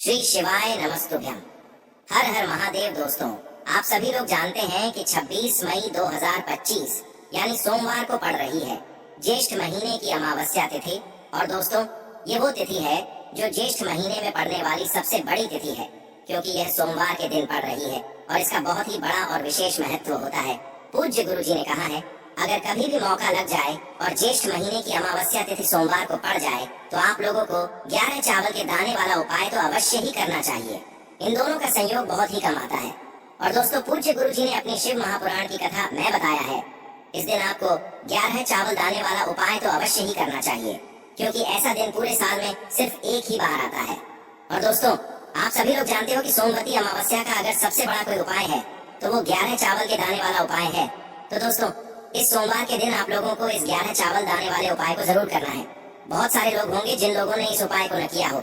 श्री शिवाय नमस्तुभ्यम। हर हर महादेव। दोस्तों, आप सभी लोग जानते हैं कि 26 मई 2025 यानी सोमवार को पड़ रही है ज्येष्ठ महीने की अमावस्या तिथि। और दोस्तों, ये वो तिथि है जो ज्येष्ठ महीने में पड़ने वाली सबसे बड़ी तिथि है, क्योंकि यह सोमवार के दिन पड़ रही है और इसका बहुत ही बड़ा और विशेष महत्व होता है। पूज्य गुरु जी ने कहा है, अगर कभी भी मौका लग जाए और ज्येष्ठ महीने की अमावस्या तिथि सोमवार को पड़ जाए तो आप लोगों को 11 चावल के दाने वाला उपाय तो अवश्य ही करना चाहिए। इन दोनों का संयोग बहुत ही कम आता है। और दोस्तों, पूज्य गुरु जी ने अपनी शिव महापुराण की कथा में बताया है, इस दिन आपको 11 चावल दाने वाला उपाय तो अवश्य ही करना चाहिए, क्योंकि ऐसा दिन पूरे साल में सिर्फ एक ही बार आता है। और दोस्तों, आप सभी लोग जानते हो कि सोमवती अमावस्या का अगर सबसे बड़ा कोई उपाय है तो वो 11 चावल के दाने वाला उपाय है। तो दोस्तों, इस सोमवार के दिन आप लोगों को इस 11 चावल दाने वाले उपाय को जरूर करना है। बहुत सारे लोग होंगे जिन लोगों ने इस उपाय को न किया हो,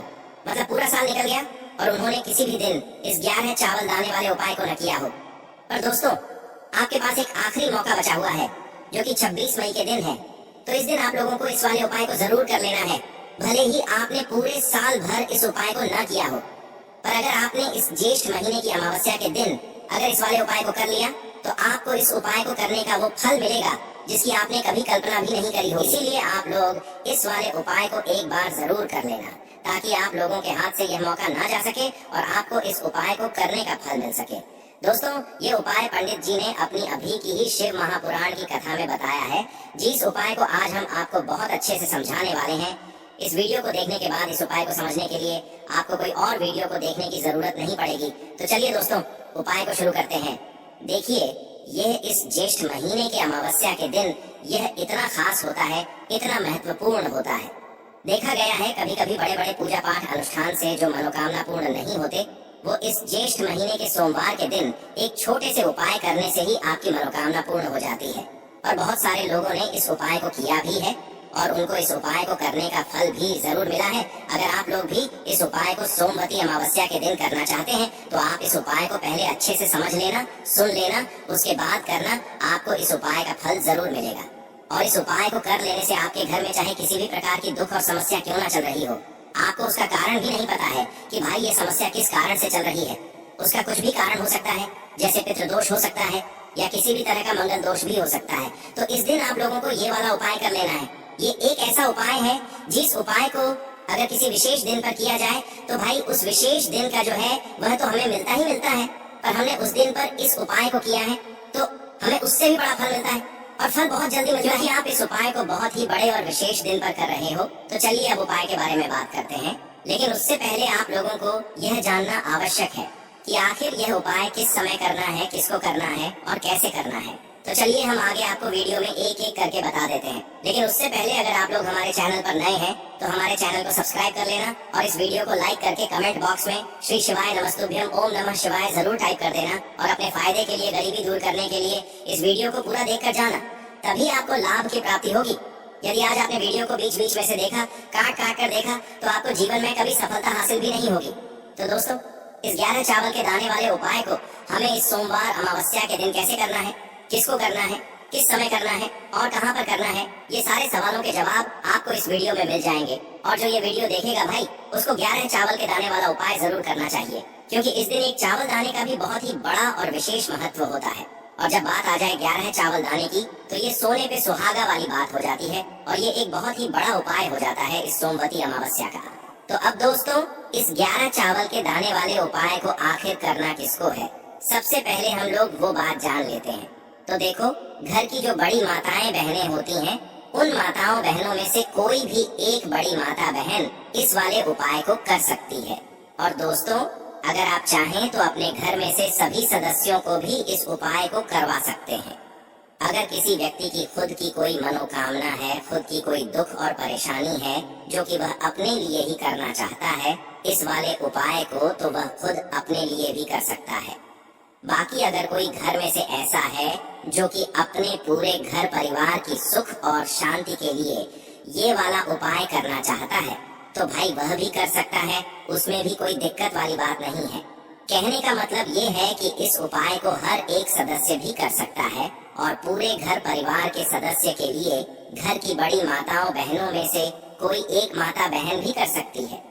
मतलब पूरा साल निकल गया और उन्होंने किसी भी दिन इस 11 चावल दाने वाले उपाय को न किया हो। पर दोस्तों, आपके पास एक आखिरी मौका बचा हुआ है जो कि 26 मई के दिन है। तो इस दिन आप लोगों को इस वाले उपाय को जरूर कर लेना है, भले ही आपने पूरे साल भर इस उपाय को न किया हो। पर अगर आपने इस ज्येष्ठ महीने की अमावस्या के दिन अगर इस वाले उपाय को कर लिया तो आपको इस उपाय को करने का वो फल मिलेगा जिसकी आपने कभी कल्पना भी नहीं करी हो। इसीलिए आप लोग इस वाले उपाय को एक बार जरूर कर लेना, ताकि आप लोगों के हाथ से यह मौका ना जा सके और आपको इस उपाय को करने का फल मिल सके। दोस्तों, ये उपाय पंडित जी ने अपनी अभी की ही शिव महापुराण की कथा में बताया है, जिस उपाय को आज हम आपको बहुत अच्छे से समझाने वाले हैं। इस वीडियो को देखने के बाद इस उपाय को समझने के लिए आपको कोई और वीडियो को देखने की जरूरत नहीं पड़ेगी। तो चलिए दोस्तों, उपाय को शुरू करते हैं। देखिए, यह इस ज्येष्ठ महीने के अमावस्या के दिन यह इतना खास होता है, इतना महत्वपूर्ण होता है। देखा गया है कभी कभी बड़े बड़े पूजा पाठ अनुष्ठान से जो मनोकामना पूर्ण नहीं होते, वो इस ज्येष्ठ महीने के सोमवार के दिन एक छोटे से उपाय करने से ही आपकी मनोकामना पूर्ण हो जाती है। और बहुत सारे लोगों ने इस उपाय को किया भी है और उनको इस उपाय को करने का फल भी जरूर मिला है। अगर आप लोग भी इस उपाय को सोमवती अमावस्या के दिन करना चाहते हैं तो आप इस उपाय को पहले अच्छे से समझ लेना, सुन लेना, उसके बाद करना, आपको इस उपाय का फल जरूर मिलेगा। और इस उपाय को कर लेने से आपके घर में चाहे किसी भी प्रकार की दुख और समस्या क्यों ना चल रही हो, आपको उसका कारण भी नहीं पता है कि भाई ये समस्या किस कारण से चल रही है। उसका कुछ भी कारण हो सकता है, जैसे पितृदोष हो सकता है या किसी भी तरह का मंगल दोष भी हो सकता है। तो इस दिन आप लोगों को ये वाला उपाय कर लेना है। ये एक ऐसा उपाय है जिस उपाय को अगर किसी विशेष दिन पर किया जाए तो भाई उस विशेष दिन का जो है वह तो हमें मिलता ही मिलता है, पर हमने उस दिन पर इस उपाय को किया है तो हमें उससे भी बड़ा फल मिलता है और फल बहुत जल्दी मिलता है। आप इस उपाय को बहुत ही बड़े और विशेष दिन पर कर रहे हो, तो चलिए अब उपाय के बारे में बात करते हैं। लेकिन उससे पहले आप लोगों को यह जानना आवश्यक है कि आखिर यह उपाय किस समय करना है, किसको करना है और कैसे करना है। तो चलिए हम आगे आपको वीडियो में एक एक करके बता देते हैं। लेकिन उससे पहले अगर आप लोग हमारे चैनल पर नए हैं तो हमारे चैनल को सब्सक्राइब कर लेना और इस वीडियो को लाइक करके कमेंट बॉक्स में श्री शिवाय नमस्तुभ्यम ओम नमः शिवाय जरूर टाइप कर देना। और अपने फायदे के लिए, गरीबी दूर करने के लिए इस वीडियो को पूरा देख कर जाना, तभी आपको लाभ की प्राप्ति होगी। यदि आज आपने वीडियो को बीच बीच में से देखा, काट काट कर देखा, तो आपको जीवन में कभी सफलता हासिल भी नहीं होगी। तो दोस्तों, इस 11 चावल के दाने वाले उपाय को हमें इस सोमवार अमावस्या के दिन कैसे करना है, किसको करना है, किस समय करना है और कहां पर करना है, ये सारे सवालों के जवाब आपको इस वीडियो में मिल जाएंगे। और जो ये वीडियो देखेगा भाई, उसको 11 चावल के दाने वाला उपाय जरूर करना चाहिए, क्योंकि इस दिन एक चावल दाने का भी बहुत ही बड़ा और विशेष महत्व होता है। और जब बात आ जाए 11 चावल दाने की तो ये सोने पे सुहागा वाली बात हो जाती है और ये एक बहुत ही बड़ा उपाय हो जाता है इस सोमवती अमावस्या का। तो अब दोस्तों, इस 11 चावल के दाने वाले उपाय को आखिर करना किसको है, सबसे पहले हम लोग वो बात जान लेते हैं। तो देखो, घर की जो बड़ी माताएं बहनें होती हैं, उन माताओं बहनों में से कोई भी एक बड़ी माता बहन इस वाले उपाय को कर सकती है। और दोस्तों, अगर आप चाहें तो अपने घर में से सभी सदस्यों को भी इस उपाय को करवा सकते हैं। अगर किसी व्यक्ति की खुद की कोई मनोकामना है, खुद की कोई दुख और परेशानी है जो कि वह अपने लिए ही करना चाहता है इस वाले उपाय को, तो वह खुद अपने लिए भी कर सकता है। बाकी अगर कोई घर में से ऐसा है जो कि अपने पूरे घर परिवार की सुख और शांति के लिए ये वाला उपाय करना चाहता है तो भाई वह भी कर सकता है, उसमें भी कोई दिक्कत वाली बात नहीं है। कहने का मतलब ये है कि इस उपाय को हर एक सदस्य भी कर सकता है और पूरे घर परिवार के सदस्य के लिए घर की बड़ी माताओं बहनों में से कोई एक माता बहन भी कर सकती है।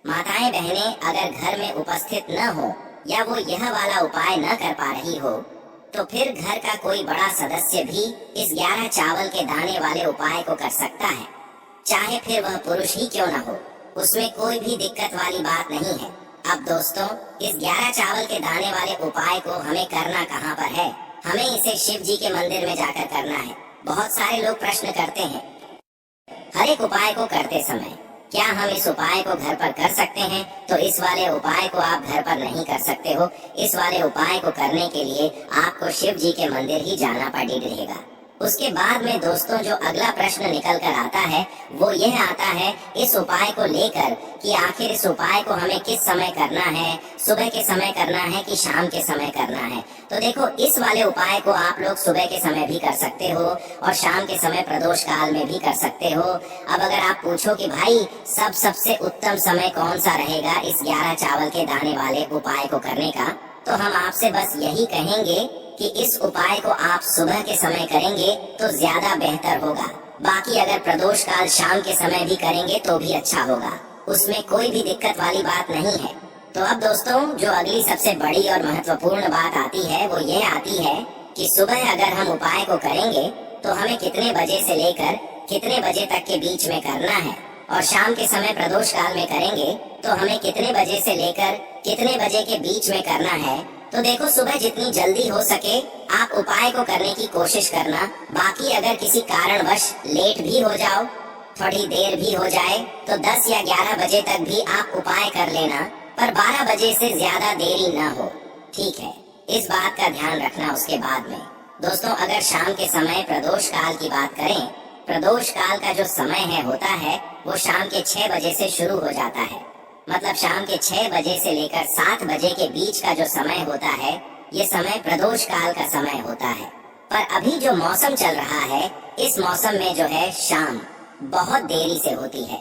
माताएं बहनें अगर घर में उपस्थित न हो या वो यह वाला उपाय न कर पा रही हो, तो फिर घर का कोई बड़ा सदस्य भी इस 11 चावल के दाने वाले उपाय को कर सकता है, चाहे फिर वह पुरुष ही क्यों न हो। उसमें कोई भी दिक्कत वाली बात नहीं है। अब दोस्तों, इस 11 चावल के दाने वाले उपाय को हमें करना कहाँ पर है? हमें इसे शिव जी के मंदिर में जाकर करना है। बहुत सारे लोग प्रश्न करते हैं हर एक उपाय को करते समय, क्या हम इस उपाय को घर पर कर सकते हैं? तो इस वाले उपाय को आप घर पर नहीं कर सकते हो। इस वाले उपाय को करने के लिए आपको शिव जी के मंदिर ही जाना पड़ेगा। उसके बाद में दोस्तों जो अगला प्रश्न निकल कर आता है वो यह आता है इस उपाय को लेकर कि आखिर इस उपाय को हमें किस समय करना है, सुबह के समय करना है कि शाम के समय करना है। तो देखो, इस वाले उपाय को आप लोग सुबह के समय भी कर सकते हो और शाम के समय प्रदोष काल में भी कर सकते हो। अब अगर आप पूछो कि भाई सबसे उत्तम समय कौन सा रहेगा इस 11 चावल के दाने वाले उपाय को करने का, तो हम आपसे बस यही कहेंगे कि इस उपाय को आप सुबह के समय करेंगे तो ज्यादा बेहतर होगा। बाकी अगर प्रदोष काल शाम के समय भी करेंगे तो भी अच्छा होगा, उसमें कोई भी दिक्कत वाली बात नहीं है। तो अब दोस्तों जो अगली सबसे बड़ी और महत्वपूर्ण बात आती है वो ये आती है कि सुबह अगर हम उपाय को करेंगे तो हमें कितने बजे से लेकर कितने बजे तक के बीच में करना है, और शाम के समय प्रदोष काल में करेंगे तो हमें कितने बजे से लेकर कितने बजे के बीच में करना है। तो देखो, सुबह जितनी जल्दी हो सके आप उपाय को करने की कोशिश करना। बाकी अगर किसी कारणवश लेट भी हो जाओ, थोड़ी देर भी हो जाए, तो 10 या 11 बजे तक भी आप उपाय कर लेना, पर 12 बजे से ज्यादा देरी न हो, ठीक है? इस बात का ध्यान रखना। उसके बाद में दोस्तों अगर शाम के समय प्रदोष काल की बात करें, प्रदोष काल का जो समय होता है वो शाम के 6 बजे से शुरू हो जाता है। मतलब शाम के 6 बजे से लेकर 7 बजे के बीच का जो समय होता है ये समय प्रदोष काल का समय होता है। पर अभी जो मौसम चल रहा है इस मौसम में जो है शाम बहुत देरी से होती है,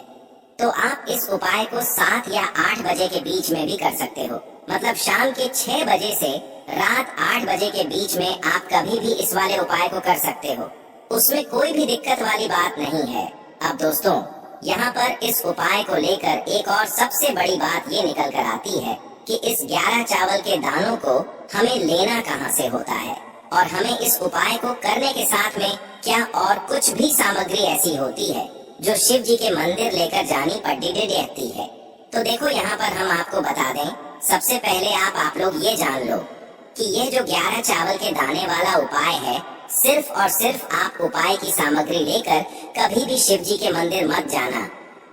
तो आप इस उपाय को 7 या 8 बजे के बीच में भी कर सकते हो। मतलब शाम के 6 बजे से रात 8 बजे के बीच में आप कभी भी इस वाले उपाय को कर सकते हो, उसमें कोई भी दिक्कत वाली बात नहीं है। अब दोस्तों यहाँ पर इस उपाय को लेकर एक और सबसे बड़ी बात ये निकल कर आती है कि इस 11 चावल के दानों को हमें लेना कहाँ से होता है, और हमें इस उपाय को करने के साथ में क्या और कुछ भी सामग्री ऐसी होती है जो शिव जी के मंदिर लेकर जानी पड़ती रहती है। तो देखो यहाँ पर हम आपको बता दें, सबसे पहले आप लोग ये जान लो कि ये जो 11 चावल के दाने वाला उपाय है, सिर्फ और सिर्फ आप उपाय की सामग्री लेकर कभी भी शिव जी के मंदिर मत जाना,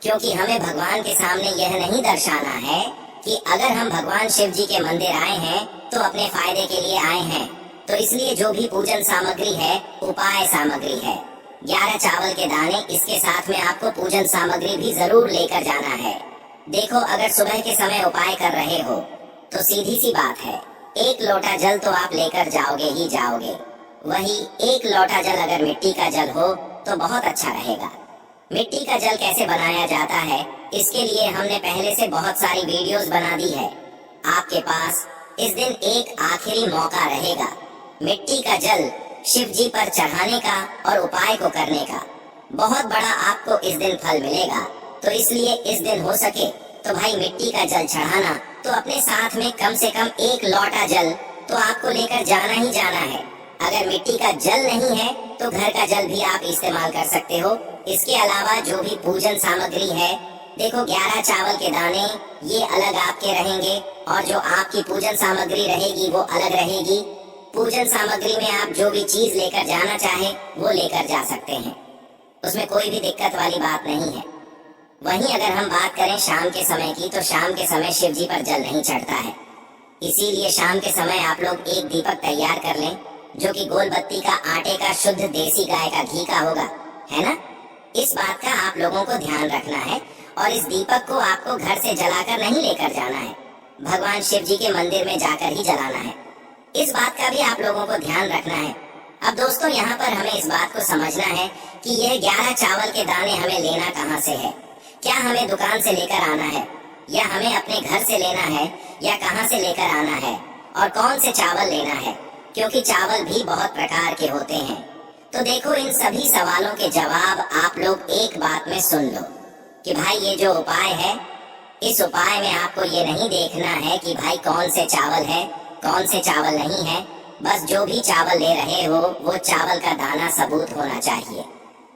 क्योंकि हमें भगवान के सामने यह नहीं दर्शाना है कि अगर हम भगवान शिव जी के मंदिर आए हैं तो अपने फायदे के लिए आए हैं। तो इसलिए जो भी पूजन सामग्री है उपाय सामग्री है, 11 चावल के दाने, इसके साथ में आपको पूजन सामग्री भी जरूर लेकर जाना है। देखो, अगर सुबह के समय उपाय कर रहे हो तो सीधी सी बात है, 1 लोटा जल तो आप लेकर जाओगे ही जाओगे। वही 1 लोटा जल अगर मिट्टी का जल हो तो बहुत अच्छा रहेगा। मिट्टी का जल कैसे बनाया जाता है इसके लिए हमने पहले से बहुत सारी वीडियोस बना दी है। आपके पास इस दिन एक आखिरी मौका रहेगा मिट्टी का जल शिव जी पर चढ़ाने का और उपाय को करने का। बहुत बड़ा आपको इस दिन फल मिलेगा। तो इसलिए इस दिन हो सके तो भाई मिट्टी का जल चढ़ाना, तो अपने साथ में कम से कम 1 लोटा जल तो आपको लेकर जाना ही जाना है। अगर मिट्टी का जल नहीं है तो घर का जल भी आप इस्तेमाल कर सकते हो। इसके अलावा जो भी पूजन सामग्री है, देखो 11 चावल के दाने ये अलग आपके रहेंगे और जो आपकी पूजन सामग्री रहेगी वो अलग रहेगी। पूजन सामग्री में आप जो भी चीज लेकर जाना चाहे वो लेकर जा सकते हैं, उसमें कोई भी दिक्कत वाली बात नहीं है। वहीं अगर हम बात करें शाम के समय की, तो शाम के समय शिव जी पर जल नहीं चढ़ता है, इसीलिए शाम के समय आप लोग एक दीपक तैयार कर लें जो कि गोल बत्ती का आटे का शुद्ध देसी गाय का घी का होगा, है ना? इस बात का आप लोगों को ध्यान रखना है और इस दीपक को आपको घर से जलाकर नहीं लेकर जाना है, भगवान शिव जी के मंदिर में जाकर ही जलाना है। इस बात का भी आप लोगों को ध्यान रखना है। अब दोस्तों यहाँ पर हमें इस बात को समझना है कि यह 11 चावल के दाने हमें लेना कहाँ से है। क्या हमें दुकान से लेकर आना है या हमें अपने घर से लेना है या कहाँ से लेकर आना है और कौन से चावल लेना है, क्योंकि चावल भी बहुत प्रकार के होते हैं। तो देखो, इन सभी सवालों के जवाब आप लोग एक बात में सुन लो कि भाई ये जो उपाय है इस उपाय में आपको ये नहीं देखना है कि भाई कौन से चावल है कौन से चावल नहीं है। बस जो भी चावल ले रहे हो वो चावल का दाना सबूत होना चाहिए,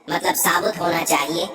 मतलब साबुत होना चाहिए,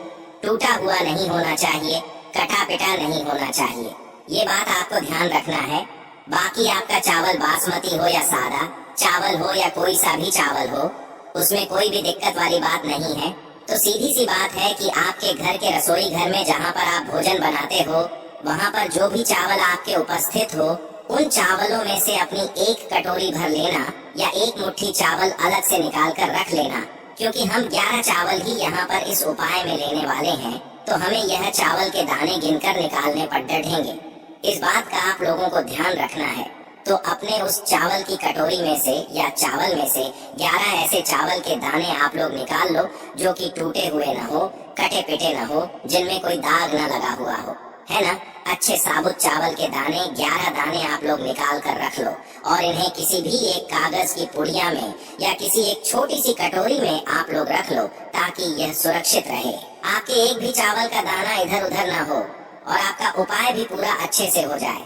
टूटा हुआ नहीं होना चाहिए, कटा पिटा नहीं होना चाहिए। ये बात आपको ध्यान रखना है। बाकी आपका चावल बासमती हो या सादा चावल हो या कोई सा भी चावल हो, उसमें कोई भी दिक्कत वाली बात नहीं है। तो सीधी सी बात है कि आपके घर के रसोई घर में जहाँ पर आप भोजन बनाते हो, वहाँ पर जो भी चावल आपके उपस्थित हो, उन चावलों में से अपनी एक कटोरी भर लेना या एक मुट्ठी चावल अलग से निकाल कर रख लेना। क्योंकि हम 11 चावल ही यहाँ पर इस उपाय में लेने वाले हैं, तो हमें यह चावल के दाने गिनकर निकालने पर डटेंगे। इस बात का आप लोगों को ध्यान रखना है। तो अपने उस चावल की कटोरी में से या चावल में से 11 ऐसे चावल के दाने आप लोग निकाल लो जो कि टूटे हुए न हो, कटे पिटे न हो, जिनमें कोई दाग न लगा हुआ हो, है ना। अच्छे साबुत चावल के दाने 11 दाने आप लोग निकाल कर रख लो और इन्हें किसी भी एक कागज की पुड़िया में या किसी एक छोटी सी कटोरी में आप लोग रख लो, ताकि यह सुरक्षित रहे। आपके एक भी चावल का दाना इधर उधर ना हो और आपका उपाय भी पूरा अच्छे से हो जाए।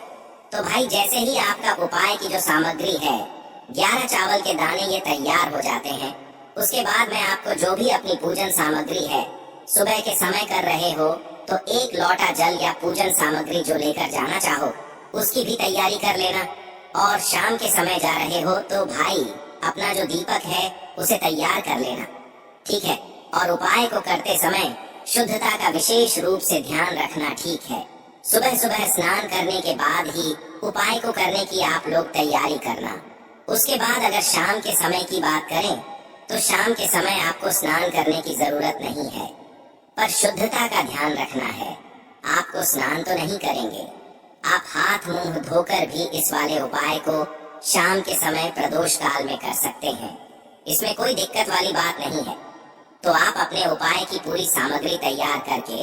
तो भाई जैसे ही आपका उपाय की जो सामग्री है 11 चावल के दाने ये तैयार हो जाते हैं, उसके बाद मैं आपको जो भी अपनी पूजन सामग्री है सुबह के समय कर रहे हो, तो एक लोटा जल या पूजन सामग्री जो लेकर जाना चाहो उसकी भी तैयारी कर लेना। और शाम के समय जा रहे हो तो भाई अपना जो दीपक है उसे तैयार कर लेना, ठीक है। और उपाय को करते समय शुद्धता का विशेष रूप से ध्यान रखना, ठीक है। सुबह सुबह स्नान करने के बाद ही उपाय को करने की आप लोग तैयारी करना। उसके बाद अगर शाम के समय की बात करें तो शाम के समय आपको स्नान करने की जरूरत नहीं है, पर शुद्धता का ध्यान रखना है। आपको स्नान तो नहीं करेंगे, आप हाथ मुंह धोकर भी इस वाले उपाय को शाम के समय प्रदोष काल में कर सकते हैं। इसमें कोई दिक्कत वाली बात नहीं है। तो आप अपने उपाय की पूरी सामग्री तैयार करके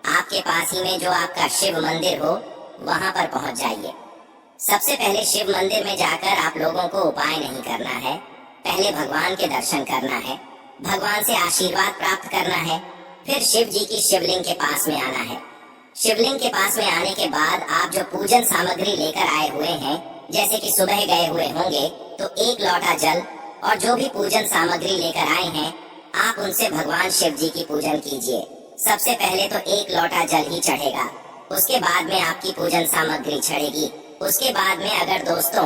आपके पास ही में जो आपका शिव मंदिर हो वहां पर पहुंच जाइए। सबसे पहले शिव मंदिर में जाकर आप लोगों को उपाय नहीं करना है, पहले भगवान के दर्शन करना है, भगवान से आशीर्वाद प्राप्त करना है, फिर शिव जी की शिवलिंग के पास में आना है। शिवलिंग के पास में आने के बाद आप जो पूजन सामग्री लेकर आए हुए हैं, जैसे कि सुबह गए हुए होंगे तो एक लोटा जल और जो भी पूजन सामग्री लेकर आए हैं आप उनसे भगवान शिव जी की पूजन कीजिए। सबसे पहले तो एक लोटा जल ही चढ़ेगा, उसके बाद में आपकी पूजन सामग्री चढ़ेगी। उसके बाद में अगर दोस्तों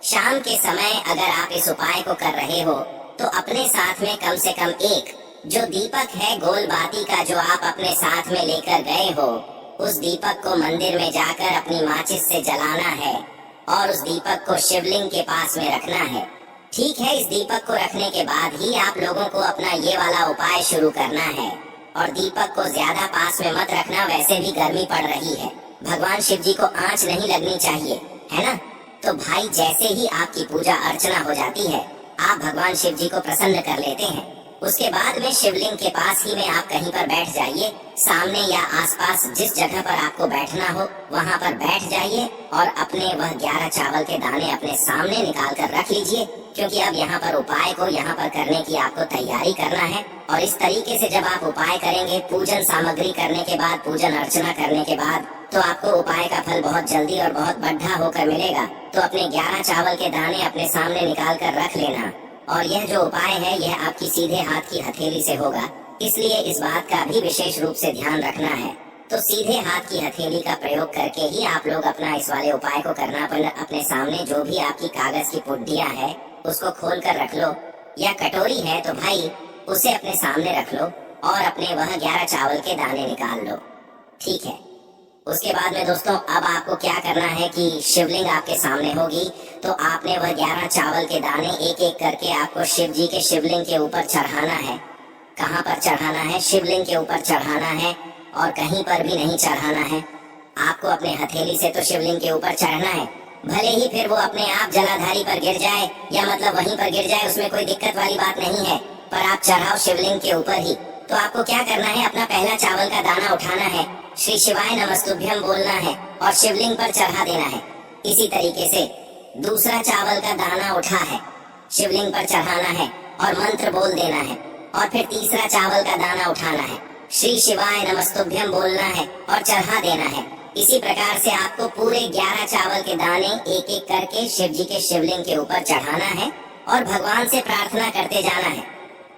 शाम के समय अगर आप इस उपाय को कर रहे हो तो अपने साथ में कम से कम एक जो दीपक है गोल बाती का जो आप अपने साथ में लेकर गए हो, उस दीपक को मंदिर में जाकर अपनी माचिस से जलाना है और उस दीपक को शिवलिंग के पास में रखना है, ठीक है। इस दीपक को रखने के बाद ही आप लोगों को अपना ये वाला उपाय शुरू करना है। और दीपक को ज्यादा पास में मत रखना, वैसे भी गर्मी पड़ रही है, भगवान शिव जी को आंच नहीं लगनी चाहिए, है ना। तो भाई जैसे ही आपकी पूजा अर्चना हो जाती है आप भगवान शिव जी को प्रसन्न कर लेते हैं। उसके बाद में शिवलिंग के पास ही में आप कहीं पर बैठ जाइए, सामने या आसपास जिस जगह पर आपको बैठना हो वहाँ पर बैठ जाइए और अपने वह 11 चावल के दाने अपने सामने निकाल कर रख लीजिए, क्योंकि अब यहाँ पर उपाय को यहाँ पर करने की आपको तैयारी करना है। और इस तरीके से जब आप उपाय करेंगे, पूजन सामग्री करने के बाद, पूजन अर्चना करने के बाद, तो आपको उपाय का फल बहुत जल्दी और बहुत बढ़ा होकर मिलेगा। तो अपने 11 चावल के दाने अपने सामने निकाल कर रख लेना। और यह जो उपाय है यह आपकी सीधे हाथ की हथेली से होगा, इसलिए इस बात का भी विशेष रूप से ध्यान रखना है। तो सीधे हाथ की हथेली का प्रयोग करके ही आप लोग अपना इस वाले उपाय को करना। अपने सामने जो भी आपकी कागज की पुड्डिया है उसको खोल कर रख लो, या कटोरी है तो भाई उसे अपने सामने रख लो और अपने वह 11 चावल के दाने निकाल लो, ठीक है। उसके बाद में दोस्तों अब आपको क्या करना है कि शिवलिंग आपके सामने होगी, तो आपने वह 11 चावल के दाने एक एक करके आपको शिव जी के शिवलिंग के ऊपर चढ़ाना है। कहाँ पर चढ़ाना है? शिवलिंग के ऊपर चढ़ाना है और कहीं पर भी नहीं चढ़ाना है। आपको अपने हथेली से तो शिवलिंग के ऊपर चढ़ना है, भले ही फिर वो अपने आप जलाधारी पर गिर जाए या मतलब वहीं पर गिर जाए, उसमें कोई दिक्कत वाली बात नहीं है, पर आप चढ़ाओ शिवलिंग के ऊपर ही। तो आपको क्या करना है, अपना पहला चावल का दाना उठाना है, श्री शिवाय नमस्तुभ्यम बोलना है और शिवलिंग पर चढ़ा देना है। इसी तरीके से दूसरा चावल का दाना उठा है, शिवलिंग पर चढ़ाना है और मंत्र बोल देना है। और फिर तीसरा चावल का दाना उठाना है, श्री शिवाय नमस्तुभ्यम बोलना है और चढ़ा देना है। इसी प्रकार से आपको पूरे 11 चावल के दाने एक एक करके शिव जी के शिवलिंग के ऊपर चढ़ाना है और भगवान से प्रार्थना करते जाना है।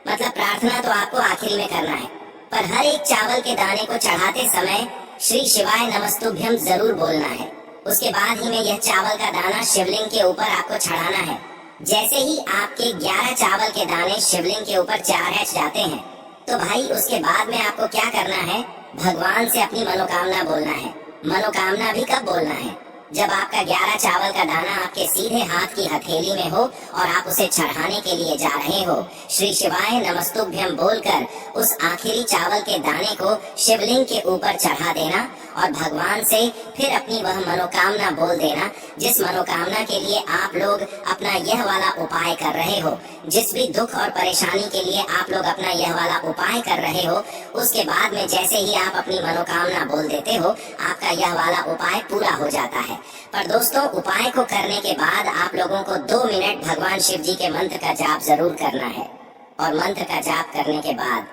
मतलब प्रार्थना तो आपको आखिरी में करना है, पर हर एक चावल के दाने को चढ़ाते समय श्री शिवाय नमस्तुभ्यम जरूर बोलना है। उसके बाद ही में यह चावल का दाना शिवलिंग के ऊपर आपको चढ़ाना है। जैसे ही आपके 11 चावल के दाने शिवलिंग के ऊपर चढ़ जाते हैं, तो भाई उसके बाद में आपको क्या करना है, भगवान से अपनी मनोकामना बोलना है। मनोकामना भी कब बोलना है, जब आपका 11 चावल का दाना आपके सीधे हाथ की हथेली में हो और आप उसे चढ़ाने के लिए जा रहे हो। श्री शिवाय नमस्तुभ्यम बोलकर उस आखिरी चावल के दाने को शिवलिंग के ऊपर चढ़ा देना और भगवान से फिर अपनी वह मनोकामना बोल देना, जिस मनोकामना के लिए आप लोग अपना यह वाला उपाय कर रहे हो। जिस भी दुख और परेशानी के लिए आप लोग अपना यह वाला उपाय कर रहे हो, उसके बाद में जैसे ही आप अपनी मनोकामना बोल देते हो, आपका यह वाला उपाय पूरा हो जाता है। पर दोस्तों, उपाय को करने के बाद आप लोगों को 2 मिनट भगवान शिव जी के मंत्र का जाप जरूर करना है और मंत्र का जाप करने के बाद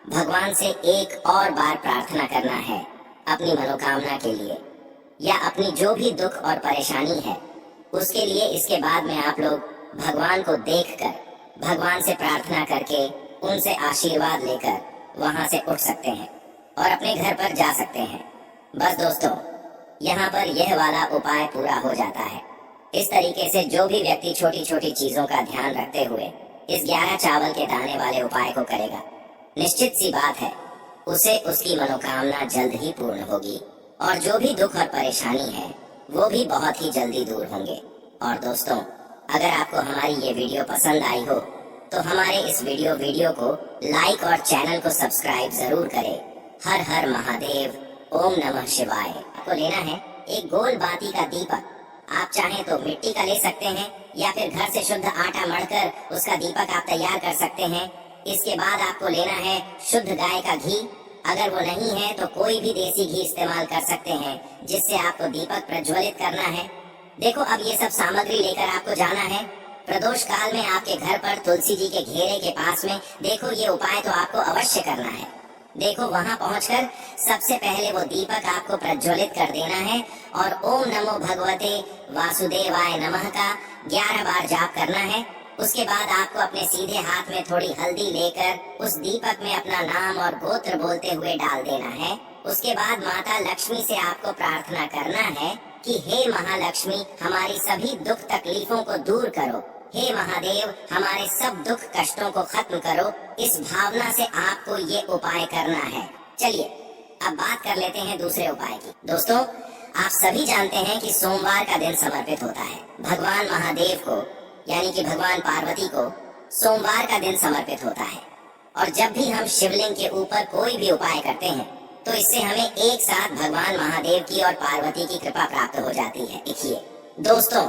भगवान से एक और बार प्रार्थना करना है अपनी मनोकामना के लिए या अपनी जो भी दुख और परेशानी है उसके लिए। इसके बाद में आप लोग भगवान को देखकर, भगवान से प्रार्थना करके, उनसे आशीर्वाद लेकर वहां से उठ सकते हैं और अपने घर पर जा सकते हैं। बस दोस्तों, यहाँ पर यह वाला उपाय पूरा हो जाता है। इस तरीके से जो भी व्यक्ति छोटी छोटी चीजों का ध्यान रखते हुए इस 11 चावल के दाने वाले उपाय को करेगा, निश्चित सी बात है उसे उसकी मनोकामना जल्द ही पूर्ण होगी और जो भी दुख और परेशानी है वो भी बहुत ही जल्दी दूर होंगे। और दोस्तों, अगर आपको हमारी ये वीडियो पसंद आई हो तो हमारे इस वीडियो को लाइक और चैनल को सब्सक्राइब जरूर करें। हर हर महादेव, ओम नमः शिवाय। आपको लेना है एक गोल बाती का दीपक। आप चाहें तो मिट्टी का ले सकते हैं या फिर घर से शुद्ध आटा मढ़कर उसका दीपक आप तैयार कर सकते हैं। इसके बाद आपको लेना है शुद्ध गाय का घी। अगर वो नहीं है तो कोई भी देसी घी इस्तेमाल कर सकते हैं, जिससे आपको दीपक प्रज्वलित करना है। देखो, अब ये सब सामग्री लेकर आपको जाना है प्रदोष काल में आपके घर पर तुलसी जी के घेरे के पास में। देखो, ये उपाय तो आपको अवश्य करना है। देखो, वहाँ पहुंचकर सबसे पहले वो दीपक आपको प्रज्वलित कर देना है और ओम नमो भगवते वासुदेवाय नमः का 11 बार जाप करना है। उसके बाद आपको अपने सीधे हाथ में थोड़ी हल्दी लेकर उस दीपक में अपना नाम और गोत्र बोलते हुए डाल देना है। उसके बाद माता लक्ष्मी से आपको प्रार्थना करना है कि हे महालक्ष्मी, हमारी सभी दुख तकलीफों को दूर करो। हे महादेव, हमारे सब दुख कष्टों को खत्म करो। इस भावना से आपको ये उपाय करना है। चलिए अब बात कर लेते हैं दूसरे उपाय की। दोस्तों, आप सभी जानते हैं कि सोमवार का दिन समर्पित होता है भगवान महादेव को, यानी कि भगवान पार्वती को सोमवार का दिन समर्पित होता है। और जब भी हम शिवलिंग के ऊपर कोई भी उपाय करते हैं तो इससे हमें एक साथ भगवान महादेव की और पार्वती की कृपा प्राप्त हो जाती है। देखिए दोस्तों,